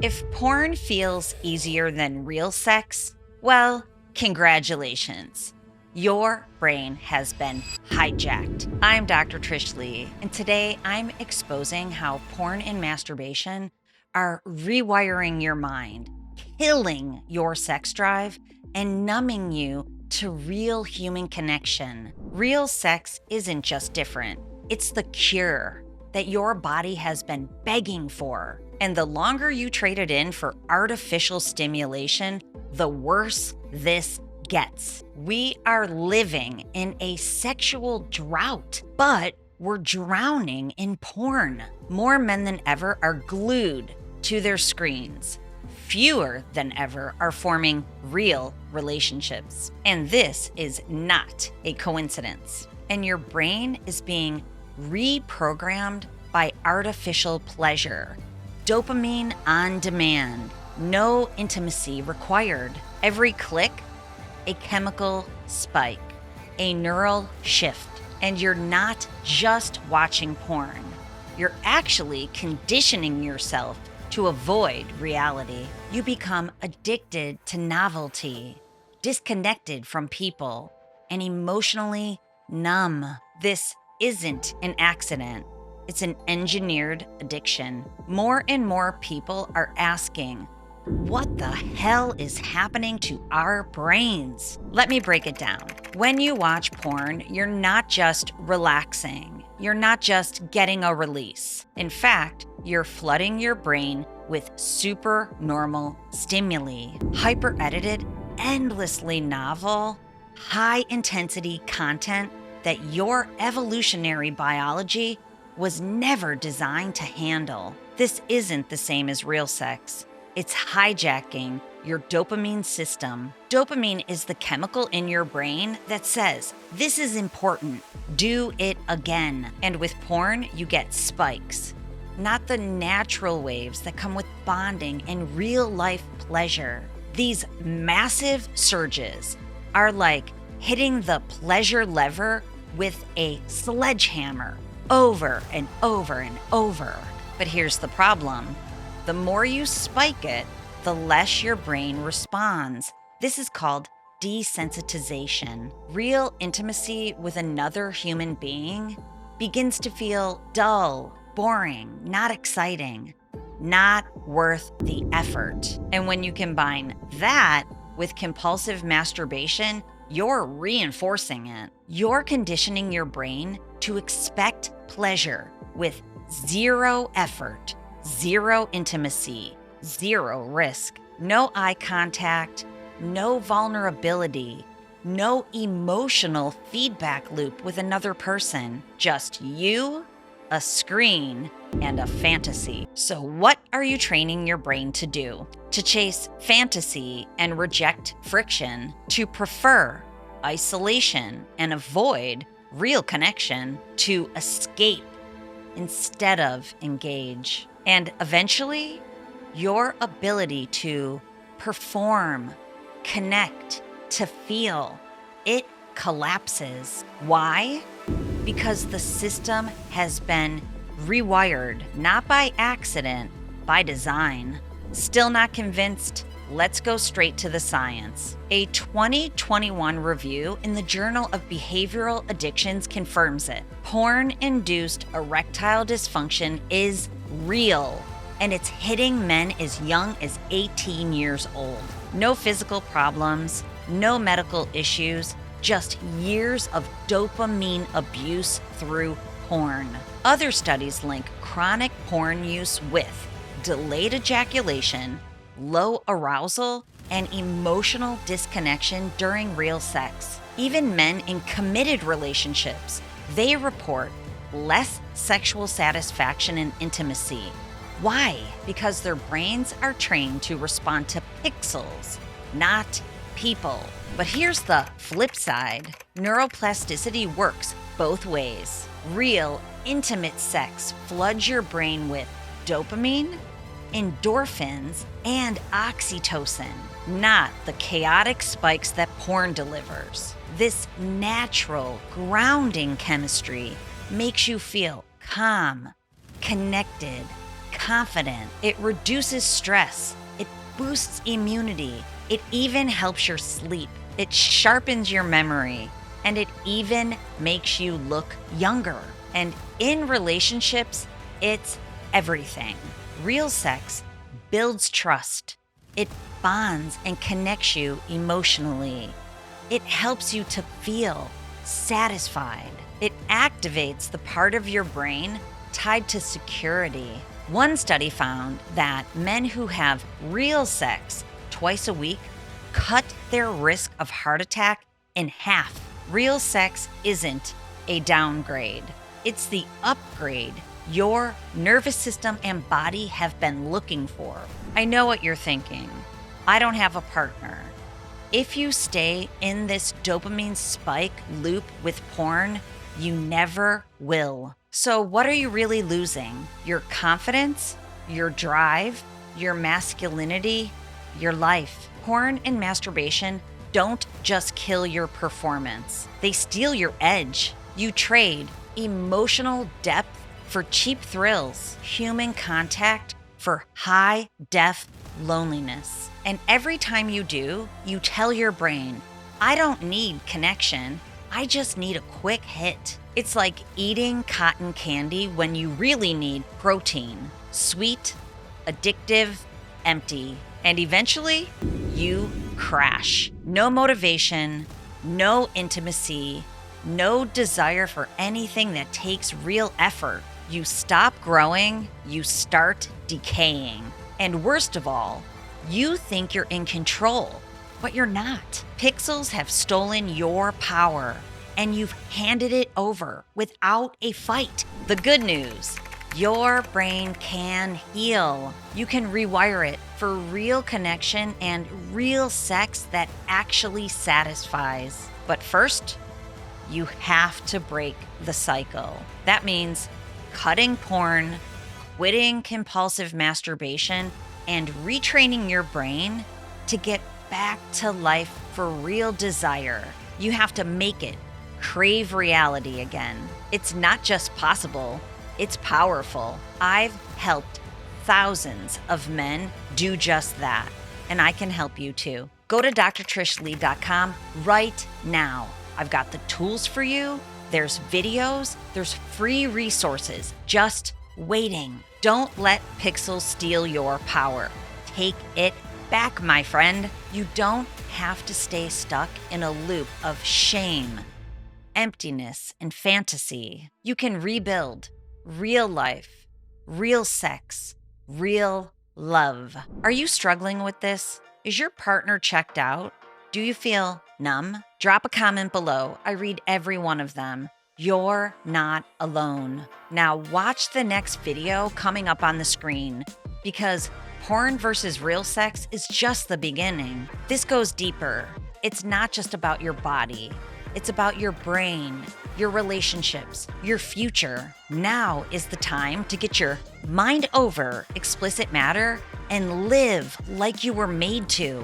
If porn feels easier than real sex, well, congratulations. Your brain has been hijacked. I'm Dr. Trish Leigh, and today I'm exposing how porn and masturbation are rewiring your mind, killing your sex drive, and numbing you to real human connection. Real sex isn't just different, it's the cure that your body has been begging for. And the longer you trade it in for artificial stimulation, the worse this gets. We are living in a sexual drought, but we're drowning in porn. More men than ever are glued to their screens. Fewer than ever are forming real relationships. And this is not a coincidence. And your brain is being reprogrammed by artificial pleasure. Dopamine on demand, no intimacy required. Every click, a chemical spike, a neural shift. And you're not just watching porn. You're actually conditioning yourself to avoid reality. You become addicted to novelty, disconnected from people, and emotionally numb. This isn't an accident. It's an engineered addiction. More and more people are asking, what the hell is happening to our brains? Let me break it down. When you watch porn, you're not just relaxing. You're not just getting a release. In fact, you're flooding your brain with super normal stimuli, hyper-edited, endlessly novel, high-intensity content that your evolutionary biology was never designed to handle. This isn't the same as real sex. It's hijacking your dopamine system. Dopamine is the chemical in your brain that says, this is important, do it again. And with porn, you get spikes, not the natural waves that come with bonding and real life pleasure. These massive surges are like hitting the pleasure lever with a sledgehammer over and over and over. But here's the problem. The more you spike it, the less your brain responds. This is called desensitization. Real intimacy with another human being begins to feel dull, boring, not exciting, not worth the effort. And when you combine that with compulsive masturbation, you're reinforcing it. You're conditioning your brain to expect pleasure with zero effort, zero intimacy, zero risk, no eye contact, no vulnerability, no emotional feedback loop with another person, just you, a screen, and a fantasy. So what are you training your brain to do? To chase fantasy and reject friction, to prefer isolation and avoid real connection, to escape instead of engage. And eventually, your ability to perform, connect, to feel, it collapses. Why? Because the system has been rewired, not by accident, by design. Still not convinced? Let's go straight to the science. A 2021 review in the Journal of Behavioral Addictions confirms it. Porn-induced erectile dysfunction is real, and it's hitting men as young as 18 years old. No physical problems, no medical issues, just years of dopamine abuse through porn. Other studies link chronic porn use with delayed ejaculation, low arousal, and emotional disconnection during real sex. Even men in committed relationships, they report less sexual satisfaction and intimacy. Why? Because their brains are trained to respond to pixels, not people. But here's the flip side. Neuroplasticity works both ways. Real, intimate sex floods your brain with dopamine, endorphins, and oxytocin, not the chaotic spikes that porn delivers. This natural, grounding chemistry makes you feel calm, connected, confident. It reduces stress. It boosts immunity. It even helps your sleep. It sharpens your memory. And it even makes you look younger. And in relationships, it's everything. Real sex builds trust. It bonds and connects you emotionally. It helps you to feel satisfied. It activates the part of your brain tied to security. One study found that men who have real sex twice a week cut their risk of heart attack in half. Real sex isn't a downgrade. It's the upgrade your nervous system and body have been looking for. I know what you're thinking. I don't have a partner. If you stay in this dopamine spike loop with porn, you never will. So what are you really losing? Your confidence, your drive, your masculinity, your life. Porn and masturbation don't just kill your performance. They steal your edge. You trade emotional depth for cheap thrills, human contact for high-def loneliness. And every time you do, you tell your brain, I don't need connection. I just need a quick hit. It's like eating cotton candy when you really need protein. Sweet, addictive, empty. And eventually, you crash. No motivation, no intimacy, no desire for anything that takes real effort. You stop growing, you start decaying. And worst of all, you think you're in control, but you're not. Pixels have stolen your power, and you've handed it over without a fight. The good news, your brain can heal. You can rewire it for real connection and real sex that actually satisfies. But first, you have to break the cycle. That means cutting porn, quitting compulsive masturbation, and retraining your brain to get back to life for real desire. You have to make it crave reality again. It's not just possible, it's powerful. I've helped thousands of men do just that, and I can help you too. Go to drtrishleigh.com right now. I've got the tools for you. There's videos, there's free resources just waiting. Don't let pixels steal your power. Take it back, my friend. You don't have to stay stuck in a loop of shame, emptiness, and fantasy. You can rebuild real life, real sex, real love. Are you struggling with this? Is your partner checked out? Do you feel numb? Drop a comment below. I read every one of them. You're not alone. Now watch the next video coming up on the screen, because porn versus real sex is just the beginning. This goes deeper. It's not just about your body. It's about your brain, your relationships, your future. Now is the time to get your mind over explicit matter and live like you were made to.